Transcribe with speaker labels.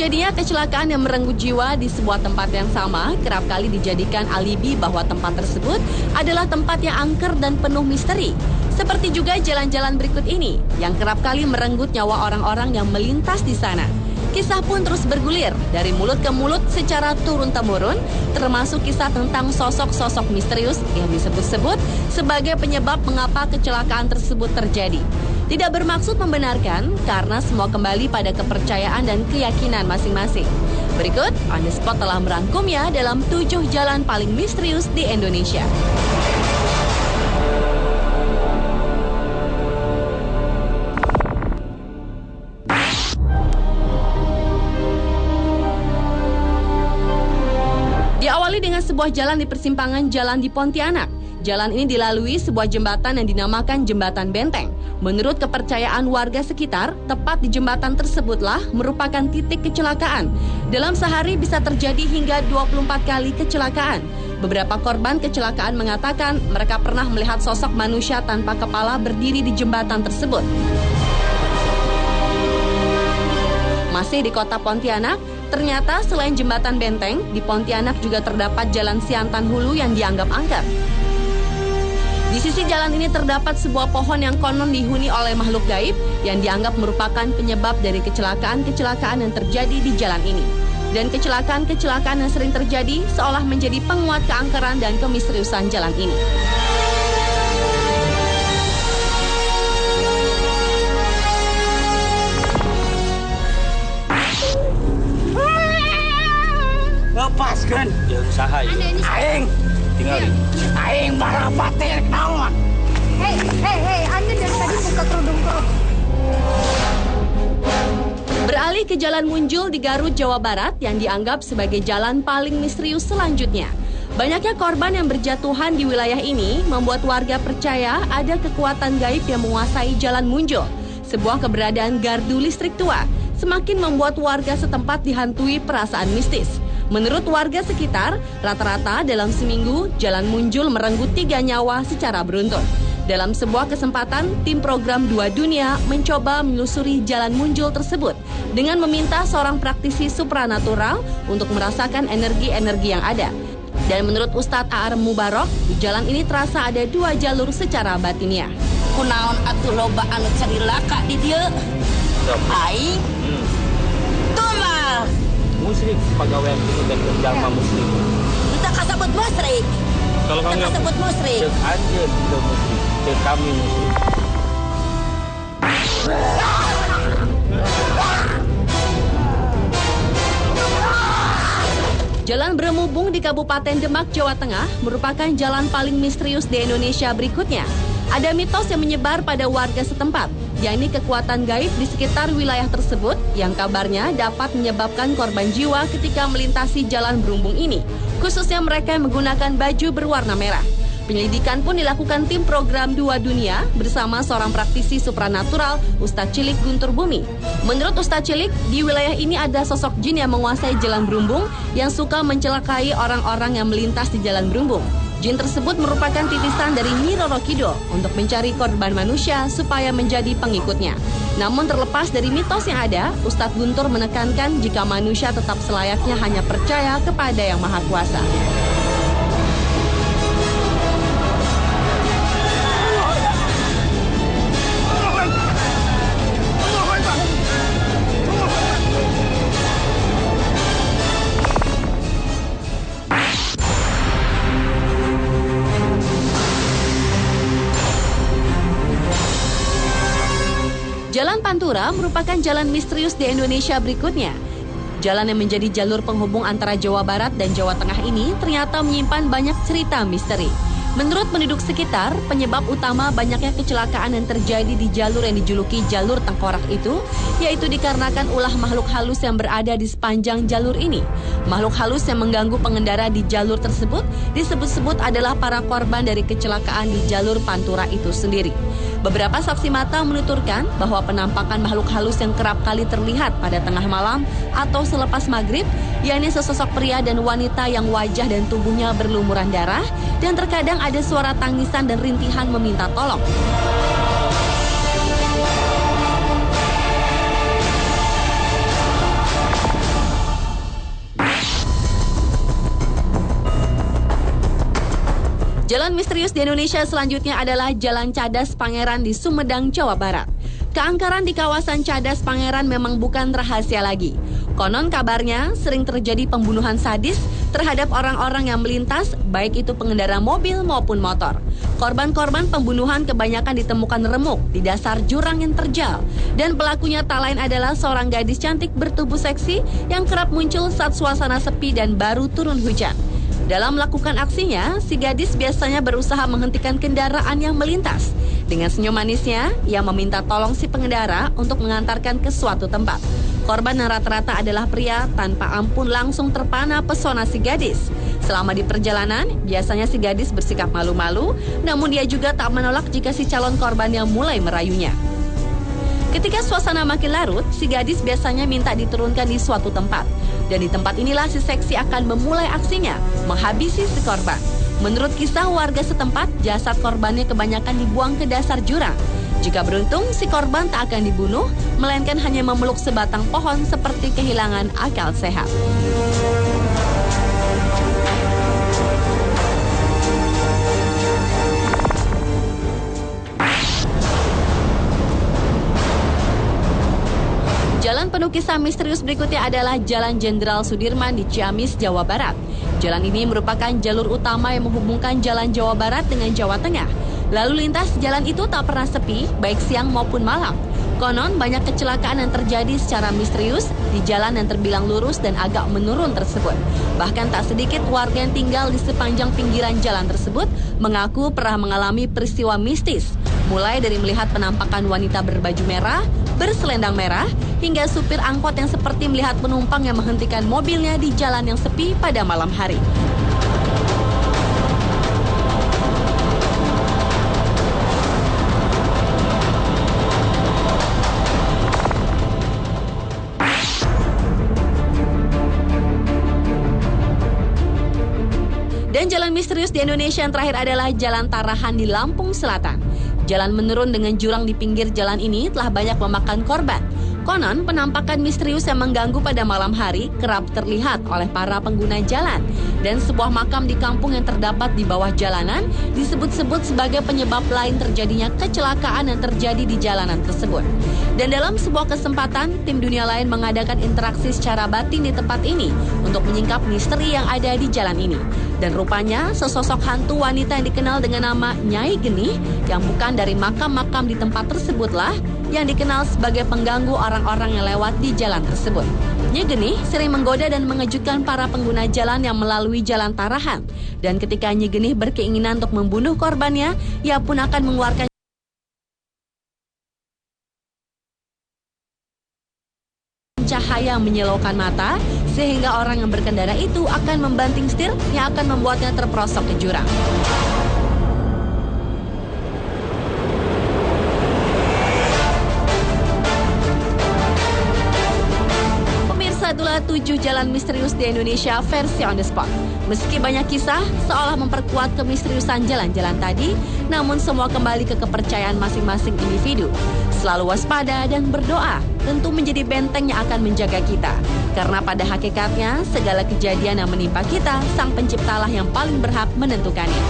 Speaker 1: Terjadinya kecelakaan yang merenggut jiwa di sebuah tempat yang sama kerap kali dijadikan alibi bahwa tempat tersebut adalah tempat yang angker dan penuh misteri. Seperti juga jalan-jalan berikut ini yang kerap kali merenggut nyawa orang-orang yang melintas di sana. Kisah pun terus bergulir dari mulut ke mulut secara turun-temurun, termasuk kisah tentang sosok-sosok misterius yang disebut-sebut sebagai penyebab mengapa kecelakaan tersebut terjadi. Tidak bermaksud membenarkan karena semua kembali pada kepercayaan dan keyakinan masing-masing. Berikut, On The Spot telah merangkumnya dalam 7 jalan paling misterius di Indonesia. Diawali dengan sebuah jalan di persimpangan jalan di Pontianak. Jalan ini dilalui sebuah jembatan yang dinamakan Jembatan Benteng. Menurut kepercayaan warga sekitar, tepat di jembatan tersebutlah merupakan titik kecelakaan. Dalam sehari bisa terjadi hingga 24 kali kecelakaan. Beberapa korban kecelakaan mengatakan mereka pernah melihat sosok manusia tanpa kepala berdiri di jembatan tersebut. Masih di kota Pontianak, ternyata selain Jembatan Benteng, di Pontianak juga terdapat Jalan Siantan Hulu yang dianggap angker. Di sisi jalan ini terdapat sebuah pohon yang konon dihuni oleh makhluk gaib yang dianggap merupakan penyebab dari kecelakaan-kecelakaan yang terjadi di jalan ini. Dan kecelakaan-kecelakaan yang sering terjadi seolah menjadi penguat keangkeran dan kemisteriusan jalan ini.
Speaker 2: Lepaskan
Speaker 3: yang sahai
Speaker 2: aing
Speaker 3: tinggalin
Speaker 2: aing barang batin naon.
Speaker 4: Hei, Anda dari tadi buka kerudung kok.
Speaker 1: Beralih ke Jalan Munjul di Garut, Jawa Barat yang dianggap sebagai jalan paling misterius selanjutnya. Banyaknya korban yang berjatuhan di wilayah ini membuat warga percaya ada kekuatan gaib yang menguasai Jalan Munjul. Sebuah keberadaan gardu listrik tua semakin membuat warga setempat dihantui perasaan mistis. Menurut warga sekitar, rata-rata dalam seminggu, Jalan Munjul merenggut 3 nyawa secara beruntun. Dalam sebuah kesempatan, tim program 2 Dunia mencoba menelusuri Jalan Munjul tersebut dengan meminta seorang praktisi supranatural untuk merasakan energi-energi yang ada. Dan menurut Ustadz A.R. Mubarok, di jalan ini terasa ada 2 jalur secara batiniah.
Speaker 5: Kunaon atuh loba anu carilaka di dieu? Aing tumal
Speaker 3: musrik pegawaian itu dan jalma musrik.
Speaker 5: entah kasebut musrik.
Speaker 3: Kalau kamu yang
Speaker 5: kasebut musrik.
Speaker 3: cek aja itu musrik, cek kami musrik.
Speaker 1: Jalan Bremubung di Kabupaten Demak, Jawa Tengah merupakan jalan paling misterius di Indonesia berikutnya. Ada mitos yang menyebar pada warga setempat, yakni kekuatan gaib di sekitar wilayah tersebut yang kabarnya dapat menyebabkan korban jiwa ketika melintasi jalan Brumubung ini, khususnya mereka yang menggunakan baju berwarna merah. Penyelidikan pun dilakukan tim program 2 Dunia bersama seorang praktisi supranatural, Ustadz Cilik Guntur Bumi. Menurut Ustadz Cilik, di wilayah ini ada sosok jin yang menguasai jalan Brumubung yang suka mencelakai orang-orang yang melintas di jalan Brumubung. Jin tersebut merupakan titisan dari Nyi Roro Kidul untuk mencari korban manusia supaya menjadi pengikutnya. Namun terlepas dari mitos yang ada, Ustadz Guntur menekankan jika manusia tetap selayaknya hanya percaya kepada Yang Maha Kuasa. Jalan Pantura merupakan jalan misterius di Indonesia berikutnya. Jalan yang menjadi jalur penghubung antara Jawa Barat dan Jawa Tengah ini ternyata menyimpan banyak cerita misteri. Menurut penduduk sekitar, penyebab utama banyaknya kecelakaan yang terjadi di jalur yang dijuluki jalur tengkorak itu, yaitu dikarenakan ulah makhluk halus yang berada di sepanjang jalur ini. Makhluk halus yang mengganggu pengendara di jalur tersebut disebut-sebut adalah para korban dari kecelakaan di jalur Pantura itu sendiri. Beberapa saksi mata menuturkan bahwa penampakan makhluk halus yang kerap kali terlihat pada tengah malam atau selepas maghrib, yakni sesosok pria dan wanita yang wajah dan tubuhnya berlumuran darah, dan terkadang ada suara tangisan dan rintihan meminta tolong. Jalan misterius di Indonesia selanjutnya adalah Jalan Cadas Pangeran di Sumedang, Jawa Barat. Keangkeran di kawasan Cadas Pangeran memang bukan rahasia lagi. Konon kabarnya sering terjadi pembunuhan sadis terhadap orang-orang yang melintas, baik itu pengendara mobil maupun motor. Korban-korban pembunuhan kebanyakan ditemukan remuk di dasar jurang yang terjal. Dan pelakunya tak lain adalah seorang gadis cantik bertubuh seksi yang kerap muncul saat suasana sepi dan baru turun hujan. Dalam melakukan aksinya, si gadis biasanya berusaha menghentikan kendaraan yang melintas. Dengan senyum manisnya, ia meminta tolong si pengendara untuk mengantarkan ke suatu tempat. Korban yang rata-rata adalah pria, tanpa ampun langsung terpana pesona si gadis. Selama di perjalanan, biasanya si gadis bersikap malu-malu, namun dia juga tak menolak jika si calon korban yang mulai merayunya. Ketika suasana makin larut, si gadis biasanya minta diturunkan di suatu tempat. Dan di tempat inilah si seksi akan memulai aksinya, menghabisi si korban. Menurut kisah warga setempat, jasad korbannya kebanyakan dibuang ke dasar jurang. Jika beruntung, si korban tak akan dibunuh, melainkan hanya memeluk sebatang pohon seperti kehilangan akal sehat. Jalan penuh kisah misterius berikutnya adalah Jalan Jenderal Sudirman di Ciamis, Jawa Barat. Jalan ini merupakan jalur utama yang menghubungkan Jalan Jawa Barat dengan Jawa Tengah. Lalu lintas jalan itu tak pernah sepi, baik siang maupun malam. Konon banyak kecelakaan yang terjadi secara misterius di jalan yang terbilang lurus dan agak menurun tersebut. Bahkan tak sedikit warga yang tinggal di sepanjang pinggiran jalan tersebut mengaku pernah mengalami peristiwa mistis. Mulai dari melihat penampakan wanita berbaju merah, berselendang merah, hingga supir angkot yang seperti melihat penumpang yang menghentikan mobilnya di jalan yang sepi pada malam hari. Dan jalan misterius di Indonesia yang terakhir adalah Jalan Tarahan di Lampung Selatan. Jalan menurun dengan jurang di pinggir jalan ini telah banyak memakan korban. Konon, penampakan misterius yang mengganggu pada malam hari kerap terlihat oleh para pengguna jalan. Dan sebuah makam di kampung yang terdapat di bawah jalanan disebut-sebut sebagai penyebab lain terjadinya kecelakaan yang terjadi di jalanan tersebut. Dan dalam sebuah kesempatan, tim dunia lain mengadakan interaksi secara batin di tempat ini untuk menyingkap misteri yang ada di jalan ini. Dan rupanya, sesosok hantu wanita yang dikenal dengan nama Nyai Genih yang bukan dari makam-makam di tempat tersebutlah yang dikenal sebagai pengganggu orang-orang yang lewat di jalan tersebut. Nyai Genih sering menggoda dan mengejutkan para pengguna jalan yang melalui Jalan Tarahan. Dan ketika Nyai Genih berkeinginan untuk membunuh korbannya, ia pun akan mengeluarkan cahaya menyilaukan mata, sehingga orang yang berkendara itu akan membanting setir yang akan membuatnya terperosok ke jurang. Itulah 7 jalan misterius di Indonesia versi on the spot. Meski banyak kisah seolah memperkuat kemisteriusan jalan-jalan tadi, namun semua kembali ke kepercayaan masing-masing individu. Selalu waspada dan berdoa tentu menjadi benteng yang akan menjaga kita. Karena pada hakikatnya segala kejadian yang menimpa kita, Sang Penciptalah yang paling berhak menentukannya.